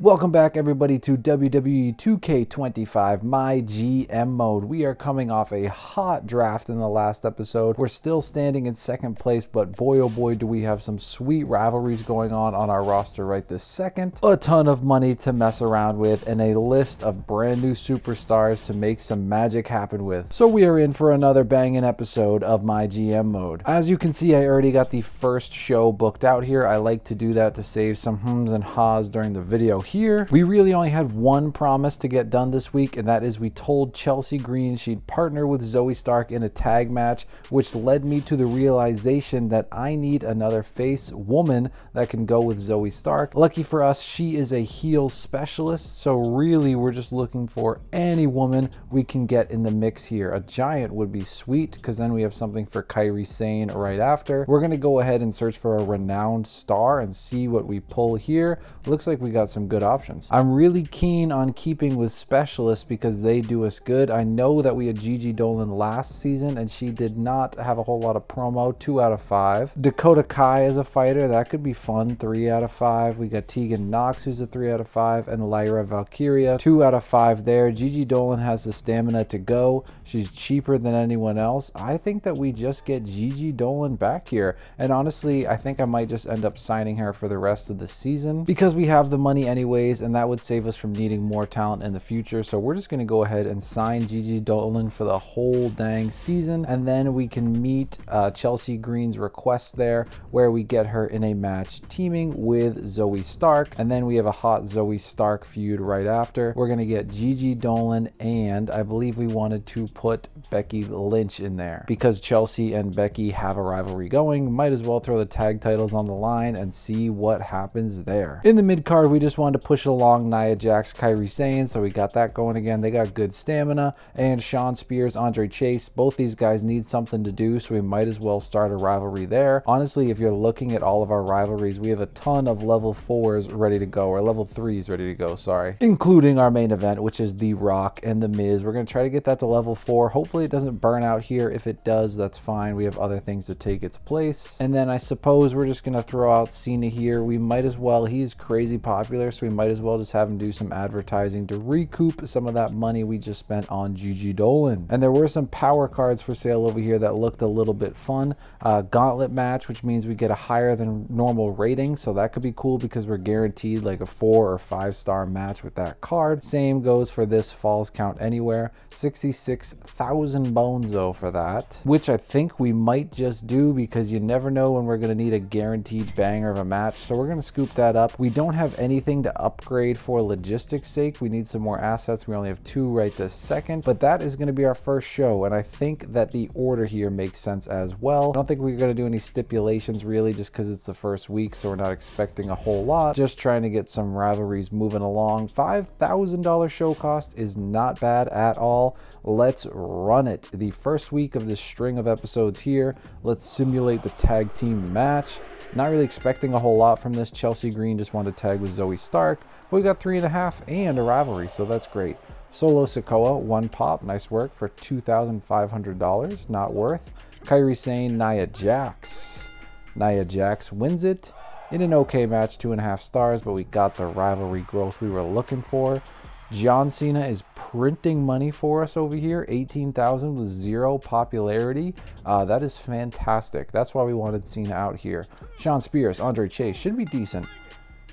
Welcome back everybody to WWE 2K25 MyGM Mode. We are coming off a hot draft in the last episode. We're still standing in second place, but boy oh boy do we have some sweet rivalries going on our roster right this second. A ton of money to mess around with and a list of brand new superstars to make some magic happen with. So we are in for another banging episode of MyGM Mode. As you can see, I already got the first show booked out here. I like to do that to save some hums and haws during the video here. We really only had one promise to get done this week, and that is we told Chelsea Green she'd partner with Zoe Stark in a tag match, which led me to the realization that I need another face woman that can go with Zoe Stark. Lucky for us, she is a heel specialist, so really we're just looking for any woman we can get in the mix here. A giant would be sweet, because then we have something for Kairi Sane right after. We're going to go ahead and search for a renowned star and see what we pull here. Looks like we got some good options. I'm really keen on keeping with specialists because they do us good. I know that we had Gigi Dolan last season and she did not have a whole lot of promo. 2 out of 5. Dakota Kai as a fighter, that could be fun. 3 out of 5. We got Tegan Knox, who's a 3 out of 5, and Lyra Valkyria, 2 out of 5 there. Gigi Dolan has the stamina to go. She's cheaper than anyone else. I think that we just get Gigi Dolan back here, and honestly I think I might just end up signing her for the rest of the season because we have the money anyways, and that would save us from needing more talent in the future. So we're just going to go ahead and sign Gigi Dolan for the whole dang season, and then we can meet Chelsea Green's request there where we get her in a match teaming with Zoe Stark, and then we have a hot Zoe Stark feud right after. We're going to get Gigi Dolan, and I believe we wanted to put Becky Lynch in there because Chelsea and Becky have a rivalry going. Might as well throw the tag titles on the line and see what happens there. In the mid card, we just wanted to push along Nia Jax, Kairi Sane, so we got that going again. They got good stamina, and Sean Spears, Andre Chase, both these guys need something to do, so we might as well start a rivalry there. Honestly, if you're looking at all of our rivalries, we have a ton of level 4s ready to go, or level 3s ready to go, sorry, including our main event, which is The Rock and The Miz. We're going to try to get that to level 4. Hopefully it doesn't burn out here. If it does, that's fine. We have other things to take its place. And then I suppose we're just going to throw out Cena here. We might as well, he's crazy popular, so we might as well just have him do some advertising to recoup some of that money we just spent on Gigi Dolan. And there were some power cards for sale over here that looked a little bit fun. Gauntlet match, which means we get a higher than normal rating, so that could be cool because we're guaranteed like a 4 or 5 star match with that card. Same goes for this Falls Count Anywhere. 66,000 bones though for that, which I think we might just do because you never know when we're going to need a guaranteed banger of a match, so we're going to scoop that up. We don't have anything to upgrade for logistics sake. We need some more assets. We only have 2 right this second, but that is going to be our first show, and I think that the order here makes sense as well. I don't think we're going to do any stipulations really just because it's the first week, so we're not expecting a whole lot. Just trying to get some rivalries moving along. $5,000 show cost is not bad at all. Let's run it. The first week of this string of episodes here, let's simulate the tag team match. Not really expecting a whole lot from this. Chelsea Green just wanted to tag with Zoe Stark, but we got 3.5 and a rivalry, so that's great. Solo Sikoa, 1 pop, nice work for $2,500, not worth. Kairi Sane, Nia Jax. Nia Jax wins it in an okay match, 2.5 stars, but we got the rivalry growth we were looking for. John Cena is printing money for us over here, 18,000 with 0 popularity. That is fantastic. That's why we wanted Cena out here. Sean Spears, Andre Chase should be decent.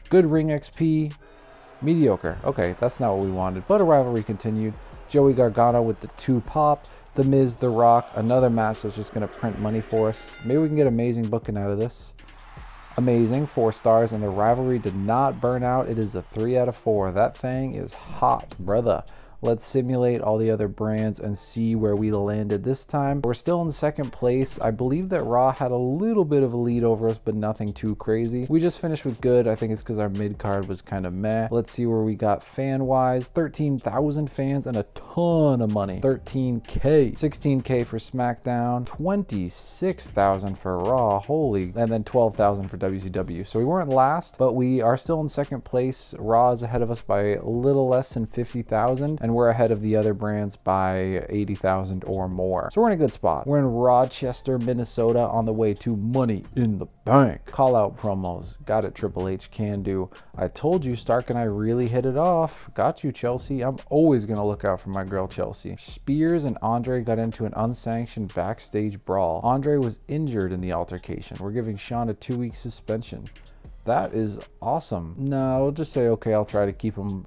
Good ring XP, mediocre. Okay, that's not what we wanted, but a rivalry continued. Joey Gargano with the 2 pop. The Miz, The Rock, another match that's just going to print money for us. Maybe we can get amazing booking out of this. Amazing, 4 stars, and the rivalry did not burn out. It is a 3 out of 4. That thing is hot, brother. Let's simulate all the other brands and see where we landed this time. We're still in second place. I believe that Raw had a little bit of a lead over us, but nothing too crazy. We just finished with good. I think it's because our mid card was kind of meh. Let's see where we got fan-wise. 13,000 fans and a ton of money. 13K. 16K for SmackDown. 26,000 for Raw. Holy. And then 12,000 for WCW. So we weren't last, but we are still in second place. Raw is ahead of us by a little less than 50,000. and we're ahead of the other brands by 80,000 or more. So we're in a good spot. We're in Rochester, Minnesota on the way to Money in the Bank. Call out promos. Got it, Triple H, can do. I told you Stark and I really hit it off. Got you, Chelsea. I'm always going to look out for my girl, Chelsea. Spears and Andre got into an unsanctioned backstage brawl. Andre was injured in the altercation. We're giving Sean a 2-week suspension. That is awesome. No, we'll just say, okay, I'll try to keep them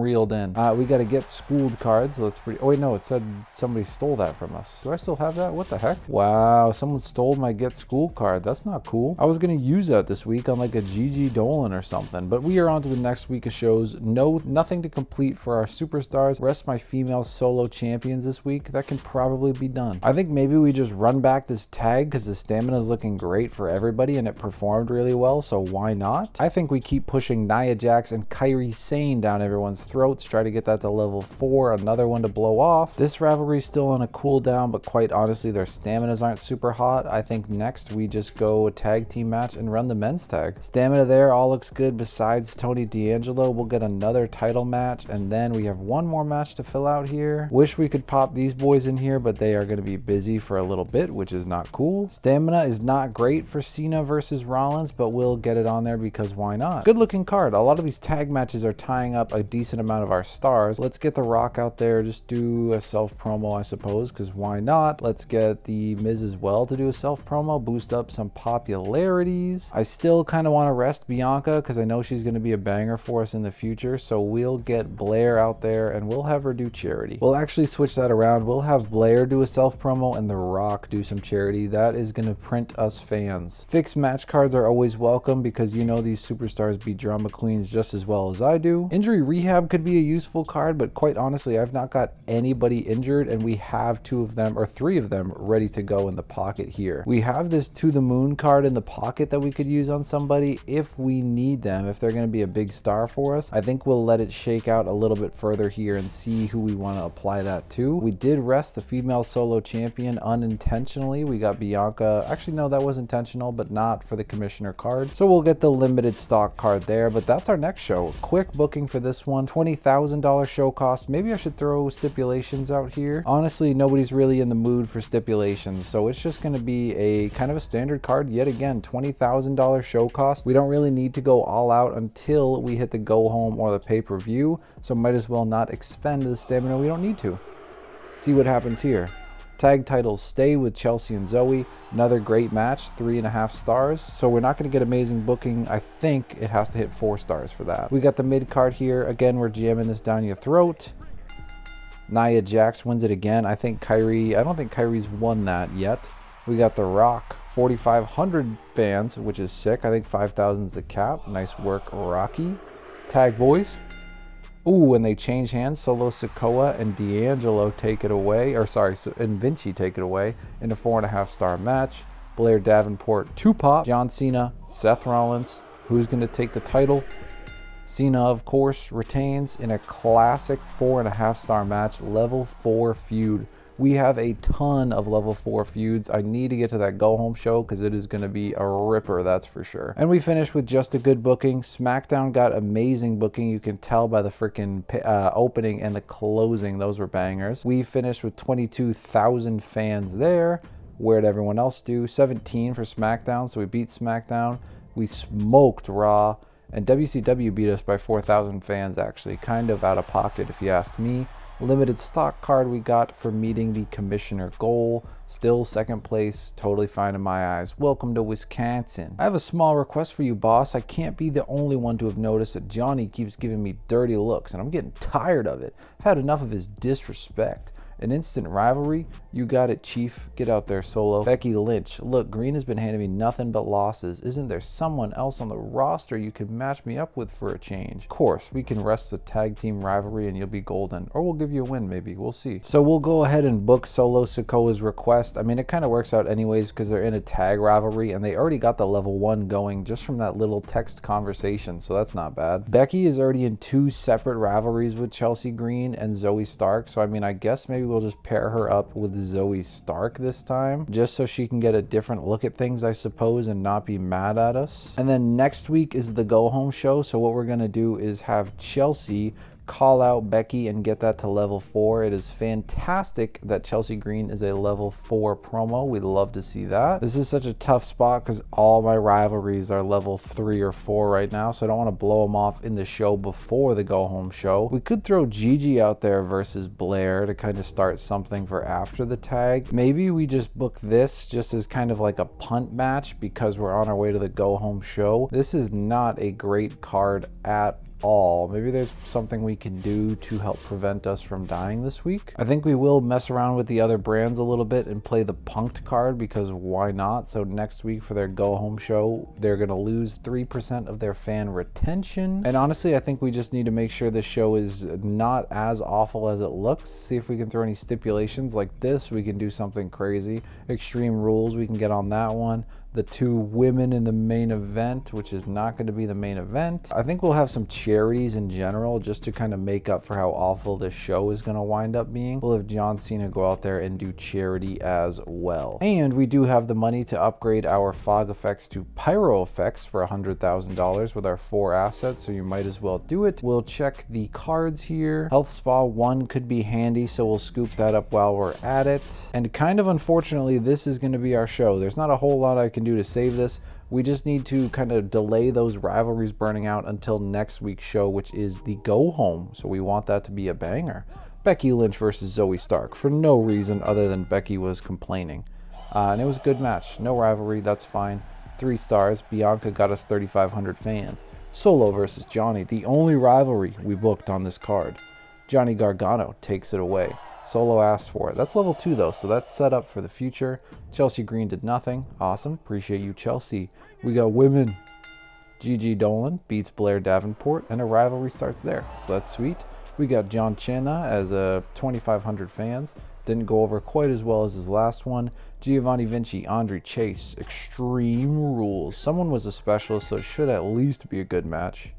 reeled in. We got to get schooled cards. So that's pretty. Oh wait, no, it said somebody stole that from us. Do I still have that? What the heck? Wow, someone stole my get schooled card. That's not cool. I was gonna use that this week on like a GG Dolan or something. But we are on to the next week of shows. Nothing to complete for our superstars. Rest my female solo champions this week. That can probably be done. I think maybe we just run back this tag because the stamina is looking great for everybody and it performed really well. So why not? I think we keep pushing Nia Jax and Kairi Sane down everyone's throats, try to get that to level 4, another one to blow off. This rivalry is still on a cooldown, but quite honestly, their staminas aren't super hot. I think next we just go a tag team match and run the men's tag. Stamina there all looks good besides Tony D'Angelo. We'll get another title match, and then we have one more match to fill out here. Wish we could pop these boys in here, but they are going to be busy for a little bit, which is not cool. Stamina is not great for Cena versus Rollins, but we'll get it on there because why not? Good looking card. A lot of these tag matches are tying up a decent amount of our stars. Let's get The Rock out there, just do a self promo, I suppose, because why not? Let's get the Miz as well to do a self promo, boost up some popularities. I still kind of want to rest Bianca because I know she's going to be a banger for us in the future, so we'll get Blair out there and we'll have her do charity. We'll actually switch that around. We'll have Blair do a self promo and The Rock do some charity. That is going to print us fans. Fixed match cards are always welcome because you know these superstars beat drama queens just as well as I do. Injury rehab could be a useful card, but quite honestly, I've not got anybody injured and we have 2 of them or 3 of them ready to go in the pocket here. We have this To the Moon card in the pocket that we could use on somebody if we need them, if they're going to be a big star for us. I think we'll let it shake out a little bit further here and see who we want to apply that to. We did rest the female solo champion unintentionally. We got Bianca. Actually, no, that was intentional, but not for the commissioner card. So we'll get the limited stock card there, but that's our next show. Quick booking for this one. $20,000 show cost. Maybe I should throw stipulations out here. Honestly, nobody's really in the mood for stipulations, so it's just going to be a kind of a standard card yet again. $20,000 show cost. We don't really need to go all out until we hit the go home or the pay-per-view, so might as well not expend the stamina we don't need to. See what happens here. Tag titles stay with Chelsea and Zoe. Another great match, 3.5 stars. So we're not going to get amazing booking. I think it has to hit 4 stars for that. We got the mid card here. Again, we're jamming this down your throat. Nia Jax wins it again. I don't think Kyrie's won that yet. We got The Rock, 4,500 fans, which is sick. I think 5,000 is the cap. Nice work, Rocky. Tag boys. Ooh, and they change hands. Solo Sikoa and D'Angelo take it away, and Vinci take it away in a 4.5 star match. Blair Davenport, Tupac, John Cena, Seth Rollins. Who's going to take the title? Cena, of course, retains in a classic 4.5 star match, level 4 feud. We have a ton of level 4 feuds. I need to get to that go home show because it is going to be a ripper, that's for sure. And we finished with just a good booking. SmackDown got amazing booking. You can tell by the freaking opening and the closing. Those were bangers. We finished with 22,000 fans there. Where'd everyone else do? 17 for SmackDown. So we beat SmackDown. We smoked Raw. And WCW beat us by 4,000 fans, actually. Kind of out of pocket, if you ask me. Limited stock card we got for meeting the commissioner goal. Still second place, totally fine in my eyes. Welcome to Wisconsin. I have a small request for you, boss. I can't be the only one to have noticed that Johnny keeps giving me dirty looks, and I'm getting tired of it. I've had enough of his disrespect. An instant rivalry? You got it, Chief. Get out there, Solo. Becky Lynch. Look, Green has been handing me nothing but losses. Isn't there someone else on the roster you could match me up with for a change? Of course, we can rest the tag team rivalry and you'll be golden. Or we'll give you a win, maybe. We'll see. So we'll go ahead and book Solo Sikoa's request. I mean, it kind of works out anyways because they're in a tag rivalry and they already got the level 1 going just from that little text conversation, so that's not bad. Becky is already in 2 separate rivalries with Chelsea Green and Zoe Stark, so I mean, I guess maybe we'll just pair her up with Zoe Stark this time, just so she can get a different look at things, I suppose, and not be mad at us. And then next week is the go home show, so what we're gonna do is have Chelsea call out Becky and get that to level 4. It is fantastic that Chelsea Green is a level 4 promo. We'd love to see that. This is such a tough spot because all my rivalries are level 3 or 4 right now, so I don't want to blow them off in the show before the go home show. We could throw Gigi out there versus Blair to kind of start something for after the tag. Maybe we just book this just as kind of like a punt match because we're on our way to the go home show. This is not a great card at all. Maybe there's something we can do to help prevent us from dying this week. I think we will mess around with the other brands a little bit and play the punked card because why not? So next week for their go home show, they're going to lose 3% of their fan retention. And honestly, I think we just need to make sure this show is not as awful as it looks. See if we can throw any stipulations like this. We can do something crazy. Extreme Rules, we can get on that one. The 2 women in the main event, which is not going to be the main event. I think we'll have some charities in general just to kind of make up for how awful this show is going to wind up being. We'll have John Cena go out there and do charity as well. And we do have the money to upgrade our fog effects to pyro effects for $100,000 with our 4 assets, so you might as well do it. We'll check the cards here. Health Spa 1 could be handy, so we'll scoop that up while we're at it. And kind of unfortunately, this is going to be our show. There's not a whole lot I can do to save this. We just need to kind of delay those rivalries burning out until next week's show, which is the go home. So we want that to be a banger. Becky Lynch versus Zoe Stark for no reason other than Becky was complaining. And it was a good match. No rivalry, that's fine. 3 stars. Bianca got us 3,500 fans. Solo versus Johnny, the only rivalry we booked on this card. Johnny Gargano takes it away. Solo asked for it. That's level 2 though, so that's set up for the future. Chelsea Green did nothing. Awesome. Appreciate you, Chelsea. We got women. Gigi Dolan beats Blair Davenport, and a rivalry starts there. So that's sweet. We got John Cena as 2,500 fans. Didn't go over quite as well as his last one. Giovanni Vinci, Andre Chase, Extreme Rules. Someone was a specialist, so it should at least be a good match.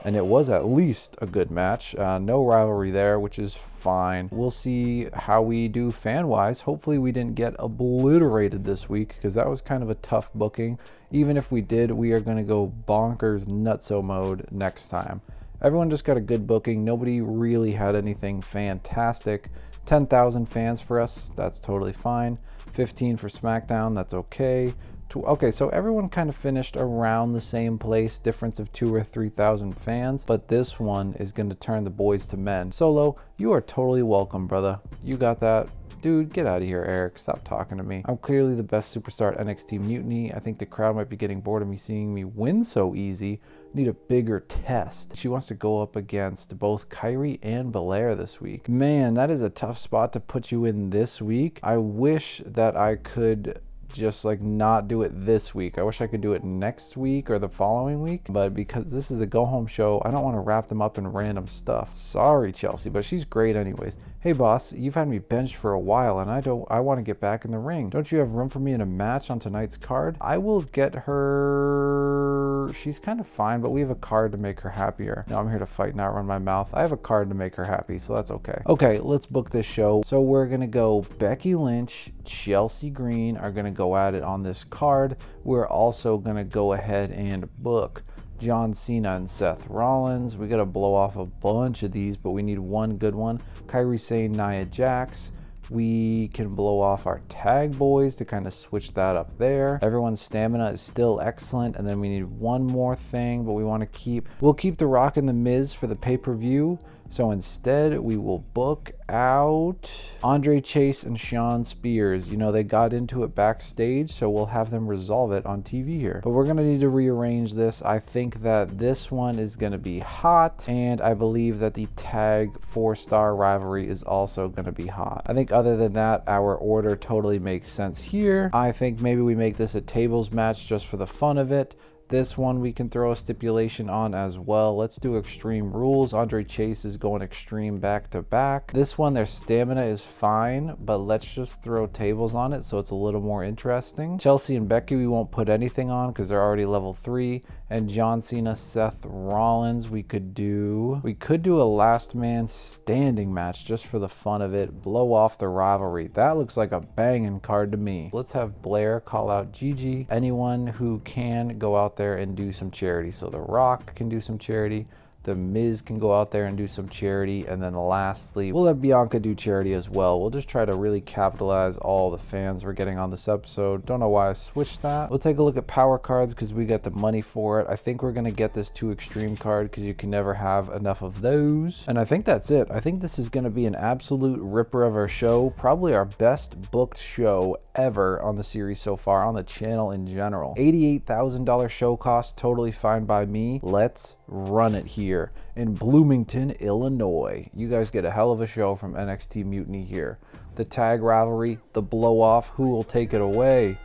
And it was at least a good match. No rivalry there, which is fine. We'll see how we do fan-wise. Hopefully we didn't get obliterated this week because that was kind of a tough booking. Even if we did, we are going to go bonkers nutso mode next time. Everyone just got a good booking. Nobody really had anything fantastic. 10,000 fans for us. That's totally fine. 15 for SmackDown. That's okay. Okay, so everyone kind of finished around the same place, difference of 2,000 or 3,000 fans, but this one is going to turn the boys to men. Solo, you are totally welcome, brother. You got that. Dude, get out of here, Eric. Stop talking to me. I'm clearly the best superstar at NXT Mutiny. I think the crowd might be getting bored of me seeing me win so easy. Need a bigger test. She wants to go up against both Kyrie and Belair this week. Man, that is a tough spot to put you in this week. I wish that I could just like not do it this week. I wish I could do it next week or the following week, but because this is a go home show, I don't want to wrap them up in random stuff. Sorry, Chelsea, but she's great anyways. Hey boss, you've had me benched for a while and I want to get back in the ring. Don't you have room for me in a match on tonight's card? I will get her. She's kind of fine, but we have a card to make her happier. No, I'm here to fight, not run my mouth. I have a card to make her happy, so that's okay. Okay, let's book this show. So we're gonna go Becky Lynch, Chelsea Green are gonna go at it on this card. We're also gonna go ahead and book John Cena and Seth Rollins. We gotta blow off a bunch of these, but we need one good one. Kairi Sane, Nia Jax. We can blow off our tag boys to kind of switch that up there. Everyone's stamina is still excellent, and then we need one more thing, but we'll keep The Rock and The Miz for the pay-per-view. So instead, we will book out Andre Chase and Sean Spears. You know, they got into it backstage, so we'll have them resolve it on TV here. But we're going to need to rearrange this. I think that this one is going to be hot, and I believe that the tag 4-star rivalry is also going to be hot. I think other than that, our order totally makes sense here. I think maybe we make this a tables match just for the fun of it. This one we can throw a stipulation on as well. Let's do Extreme Rules. Andre Chase is going extreme back to back. This one, their stamina is fine, but let's just throw tables on it so it's a little more interesting. Chelsea and Becky, we won't put anything on because they're already level 3. And John Cena, Seth Rollins, we could do a last man standing match just for the fun of it. Blow off the rivalry. That looks like a banging card to me. Let's have Blair call out Gigi. Anyone who can go out there and do some charity. So The Rock can do some charity. The Miz can go out there and do some charity. And then lastly, we'll let Bianca do charity as well. We'll just try to really capitalize all the fans we're getting on this episode. Don't know why I switched that. We'll take a look at power cards because we got the money for it. I think we're going to get this 2 extreme card because you can never have enough of those. And I think that's it. I think this is going to be an absolute ripper of our show. Probably our best booked show ever on the series so far, on the channel in general. $88,000 show cost, totally fine by me. Let's run it here in Bloomington, Illinois. You guys get a hell of a show from NXT Mutiny here. The tag rivalry, the blow off, who will take it away?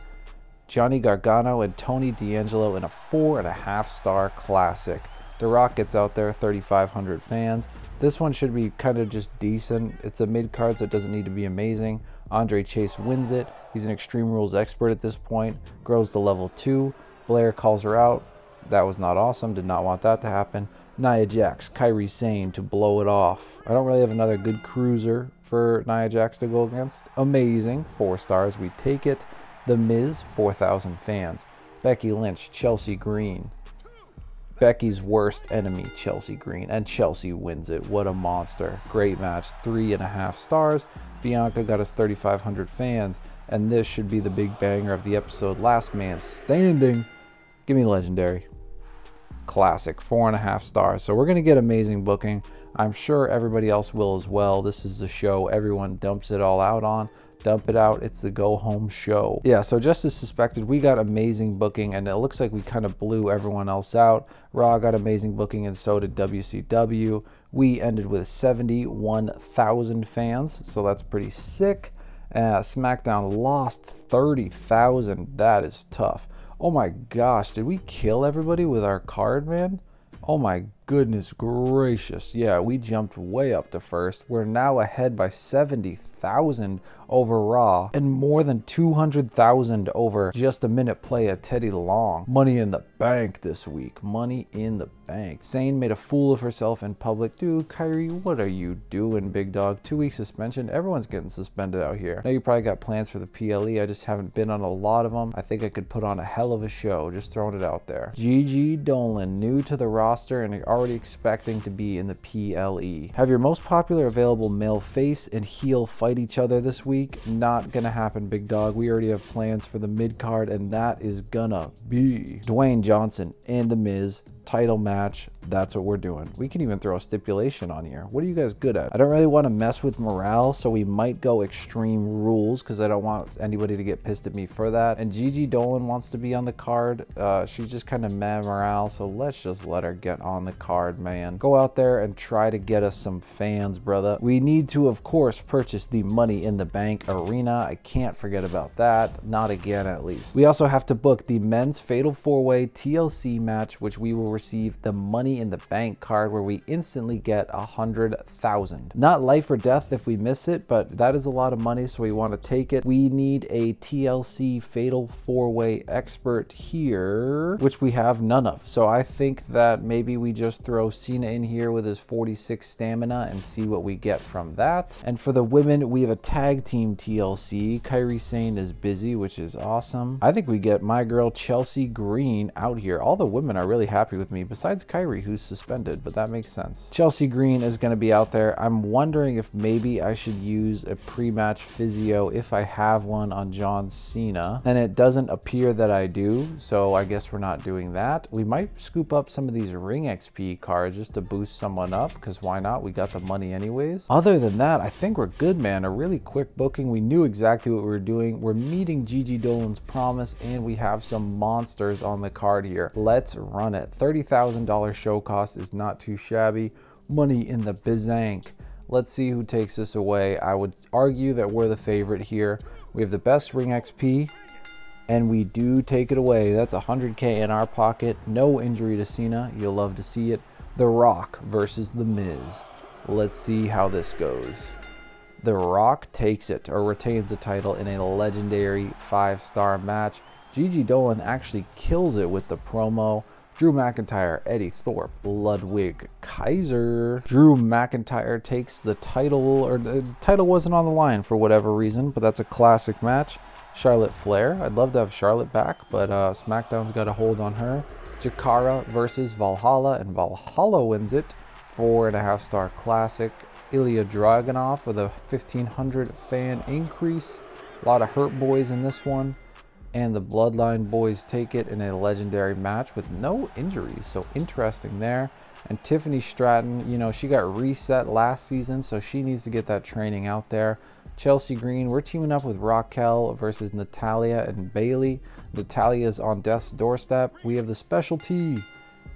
Johnny Gargano and Tony D'Angelo in a 4.5-star classic. The Rock gets out there, 3,500 fans. This one should be kind of just decent. It's a mid-card, so it doesn't need to be amazing. Andre Chase wins it. He's an Extreme Rules expert at this point. Grows to level 2. Blair calls her out. That was not awesome. Did not want that to happen. Nia Jax, Kairi Sane to blow it off. I don't really have another good cruiser for Nia Jax to go against. Amazing. 4 stars. We take it. The Miz, 4,000 fans. Becky Lynch, Chelsea Green. Becky's worst enemy, Chelsea Green, and Chelsea wins it. What a monster. Great match, 3.5 stars. Bianca got us 3,500 fans, and this should be the big banger of the episode. Last man standing. Give me legendary. Classic, 4.5 stars. So we're going to get amazing booking. I'm sure everybody else will as well. This is the show everyone dumps it all out on. Dump it out. It's the go home show. Yeah, so just as suspected, we got amazing booking, and it looks like we kind of blew everyone else out. Raw got amazing booking, and so did WCW. We ended with 71,000 fans, so that's pretty sick. SmackDown lost 30,000. That is tough. Oh my gosh, did we kill everybody with our card, man? Oh my goodness gracious. Yeah, we jumped way up to first. We're now ahead by 70,000 over Raw and more than 200,000 over just a minute play at Teddy Long. Money in the bank this week. Money in the bank. Sane made a fool of herself in public. Dude, Kyrie, what are you doing, big dog? 2-week suspension. Everyone's getting suspended out here. I know you probably got plans for the PLE. I just haven't been on a lot of them. I think I could put on a hell of a show. Just throwing it out there. Gigi Dolan, new to the roster and already expecting to be in the PLE. Have your most popular available male face and heel fight each other this week. Not gonna happen, big dog. We already have plans for the mid card, and that is gonna be Dwayne Johnson and The Miz title match. That's what we're doing. We can even throw a stipulation on here. What are you guys good at? I don't really want to mess with morale, so we might go Extreme Rules because I don't want anybody to get pissed at me for that. And Gigi Dolan wants to be on the card. She's just kind of meh morale, so let's just let her get on the card, man. Go out there and try to get us some fans, brother. We need to, of course, purchase the Money in the Bank arena. I can't forget about that. Not again, at least. We also have to book the men's Fatal 4-Way TLC match, which we will receive the Money in the Bank card where we instantly get 100,000. Not life or death if we miss it, but that is a lot of money, so we want to take it. We need a TLC Fatal 4-Way expert here, which we have none of. So I think that maybe we just throw Cena in here with his 46 stamina and see what we get from that. And for the women, we have a tag team TLC. Kairi Sane is busy, which is awesome. I think we get my girl Chelsea Green out here. All the women are really happy with me, besides Kairi, who's suspended, but that makes sense. Chelsea Green is going to be out there. I'm wondering if maybe I should use a pre-match physio if I have one on John Cena, and it doesn't appear that I do, so I guess we're not doing that. We might scoop up some of these ring XP cards just to boost someone up, because why not? We got the money anyways. Other than that, I think we're good, man. A really quick booking. We knew exactly what we were doing. We're meeting Gigi Dolan's promise, and we have some monsters on the card here. Let's run it. $30,000 show cost is not too shabby. Money in the bizank. Let's see who takes this away. I would argue that we're the favorite here. We have the best ring XP, and we do take it away. That's 100K in our pocket. No injury to Cena. You'll love to see it. The Rock versus The Miz. Let's see how this goes. The Rock takes it, or retains the title in a legendary 5-star match. Gigi Dolan actually kills it with the promo. Drew McIntyre, Eddie Thorpe, Ludwig Kaiser. Drew McIntyre takes the title, or the title wasn't on the line for whatever reason, but that's a classic match. Charlotte Flair, I'd love to have Charlotte back, but SmackDown's got a hold on her. Jakara versus Valhalla, and Valhalla wins it. 4.5-star classic. Ilya Dragunov with a 1,500 fan increase. A lot of hurt boys in this one. And the Bloodline boys take it in a legendary match with no injuries. So interesting there. And Tiffany Stratton, you know, she got reset last season, so she needs to get that training out there. Chelsea Green, we're teaming up with Raquel versus Natalia and Bailey. Natalia's on death's doorstep. We have the specialty.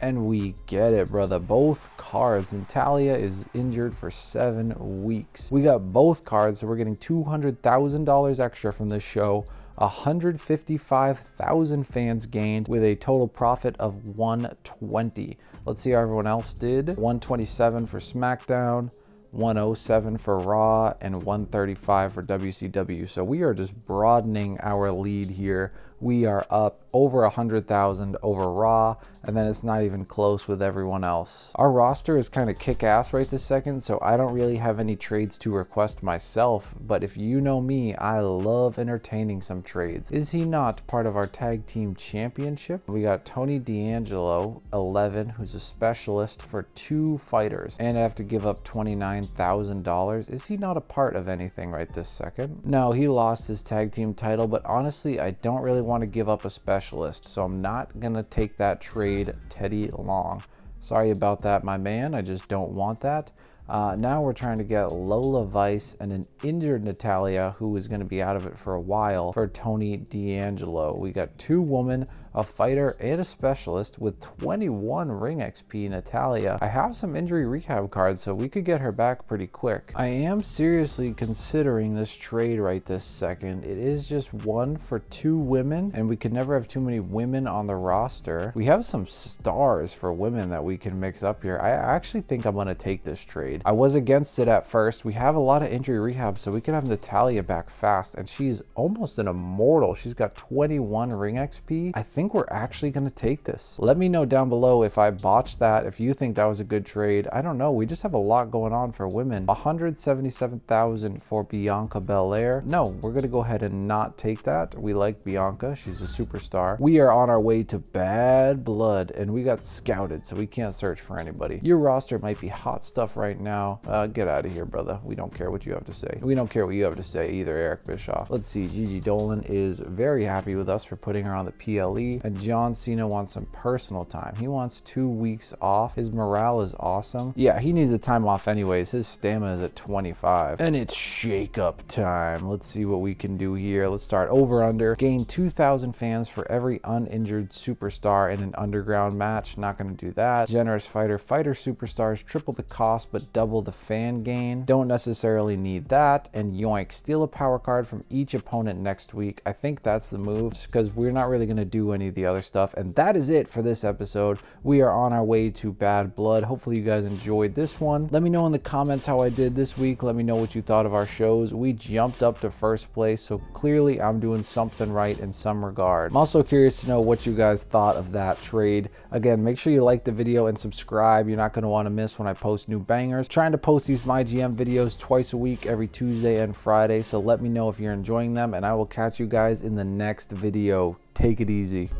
And we get it, brother. Both cards. Natalia is injured for 7 weeks. We got both cards, so we're getting $200,000 extra from this show. 155,000 fans gained with a total profit of 120. Let's see how everyone else did. 127 for SmackDown, 107 for Raw, and 135 for WCW. So we are just broadening our lead here. We are up over 100,000 over Raw, and then it's not even close with everyone else. Our roster is kind of kick-ass right this second, so I don't really have any trades to request myself, but if you know me, I love entertaining some trades. Is he not part of our tag team championship? We got Tony D'Angelo, 11, who's a specialist for 2 fighters, and I have to give up $29,000. Is he not a part of anything right this second? No, he lost his tag team title, but honestly, I don't really want to give up a specialist, so I'm not gonna take that trade, Teddy Long. Sorry about that, my man. I just don't want that. Now we're trying to get Lola Vice and an injured Natalia, who is going to be out of it for a while, for Tony D'Angelo. We got 2 women, a fighter, and a specialist with 21 ring XP. Natalia, I have some injury rehab cards, so we could get her back pretty quick. I am seriously considering this trade right this second. It is just 1 for 2 women, and we could never have too many women on the roster. We have some stars for women that we can mix up here. I actually think I'm going to take this trade. I was against it at first. We have a lot of injury rehab, so we can have Natalia back fast, and she's almost an immortal. She's got 21 ring XP. I think we're actually going to take this. Let me know down below if I botched that, if you think that was a good trade. I don't know. We just have a lot going on for women. 177,000 for Bianca Belair. No, we're going to go ahead and not take that. We like Bianca. She's a superstar. We are on our way to Bad Blood, and we got scouted, so we can't search for anybody. Your roster might be hot stuff right now. Get out of here, brother. We don't care what you have to say. We don't care what you have to say either, Eric Bischoff. Let's see. Gigi Dolan is very happy with us for putting her on the PLE, and John Cena wants some personal time. He wants 2 weeks off. His morale is awesome. Yeah, he needs a time off anyways. His stamina is at 25. And it's shake-up time. Let's see what we can do here. Let's start over-under. Gain 2,000 fans for every uninjured superstar in an underground match. Not going to do that. Generous fighter. Fighter superstars triple the cost but double the fan gain. Don't necessarily need that. And yoink, steal a power card from each opponent next week. I think that's the move, because we're not really going to do any of the other stuff. And that is it for this episode. We are on our way to Bad Blood. Hopefully you guys enjoyed this one. Let me know in the comments how I did this week. Let me know what you thought of our shows. We jumped up to first place, so clearly I'm doing something right in some regard. I'm also curious to know what you guys thought of that trade. Again, make sure you like the video and subscribe. You're not going to want to miss when I post new bangers. Trying to post these MyGM videos twice a week, every Tuesday and Friday, so let me know if you're enjoying them, and I will catch you guys in the next video. Take it easy.